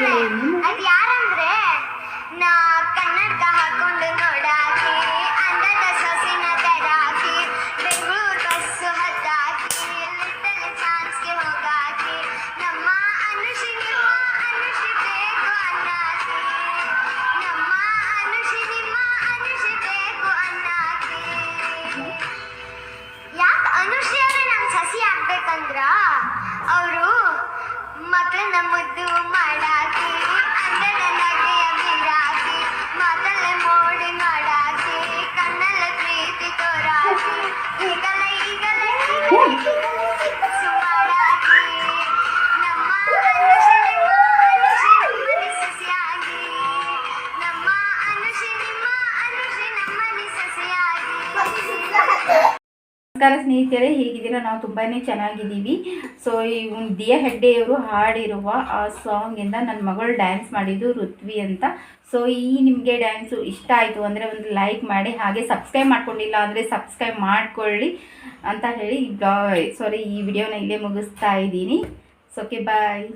ಹೇಳೇನು? ಅದು ಯಾರಂದ್ರೆ ನಾ ಕನ್ನಡಕ ಹಾಕೊಂಡು ನೋಡಾಕಿ ಅಂದದ ಸೊಸಿನ ತಡಾಕಿ ಬೆಂಗಳೂರು ಬಸ್ಸು ಹತ್ತಾಕಿ ಲಿಟಲ್ ಚಾನ್ಸ್ಗೆ ಹೋಗಾಕಿ ನಮ್ಮ ಅನುಷಿ ನಿಮ್ಮ ಅನುಷಿ ಬೇಕು ಅನ್ನಾಕಿ ನಮ್ಮ ಅನುಷಿ ನಿಮ್ಮ ಅನುಷಿ ಬೇಕು ಅನ್ನಾಕಿ. ಯಾಕೆ ಅನುಷಿ ಅವ್ರೆ ನಮ್ಮ ಸಸಿ ಆಗ್ಬೇಕಂದ್ರ ಅವರು ಮಕ್ಕಳನ್ನ ಮುದ್ದು ಮಾಡಾಕಿ ಅಂದದ ನಗೆಯ ಬೀರಾಕಿ ಮಾತಲ್ಲೇ ಮೋಡಿ ಮಾಡಾಕಿ ಕಣ್ಣಲ್ಲೇ ಪ್ರೀತಿ ತೋರಾಕಿ ಈಗಲೇ ಈಗಲೇ ಸುಮಾರಾಕಿ ನಮ್ಮ ಅನುಷಿ ನಿಮ್ಮ ಅನುಷಿ ನಮ್ಮನೆ ಸಸಿಯಾಗಿ ನಮ್ಮ ಅನುಷಿ ನಿಮ್ಮ ಅನುಷಿ ನಮ್ಮನೆ ಸಸಿಯಾಗಿ. ನಮಸ್ಕಾರ ಸ್ನೇಹಿತರೆ, ಹೇಗಿದ್ದೀರಾ? ನಾವು ತುಂಬಾ ಚೆನ್ನಾಗಿದ್ದೀವಿ. ಸೊ ಈ ದಿಯಾ ಹೆಗ್ಡೆಯವರು ಹಾಡಿರುವ ಆ ಸಾಂಗಿಂದ ನನ್ನ ಮಗಳು ಡ್ಯಾನ್ಸ್ ಮಾಡಿದ್ದು ಋತ್ವಿ ಅಂತ. ಸೊ ಈ ನಿಮಗೆ ಡ್ಯಾನ್ಸು ಇಷ್ಟ ಆಯಿತು ಅಂದರೆ ಒಂದು ಲೈಕ್ ಮಾಡಿ, ಹಾಗೆ ಸಬ್ಸ್ಕ್ರೈಬ್ ಮಾಡ್ಕೊಂಡಿಲ್ಲ ಅಂದರೆ ಸಬ್ಸ್ಕ್ರೈಬ್ ಮಾಡ್ಕೊಳ್ಳಿ ಅಂತ ಹೇಳಿ ಈ ವಿಡಿಯೋನ ಇಲ್ಲೇ ಮುಗಿಸ್ತಾ ಇದ್ದೀನಿ. ಸೊ ಓಕೆ, ಬಾಯ್.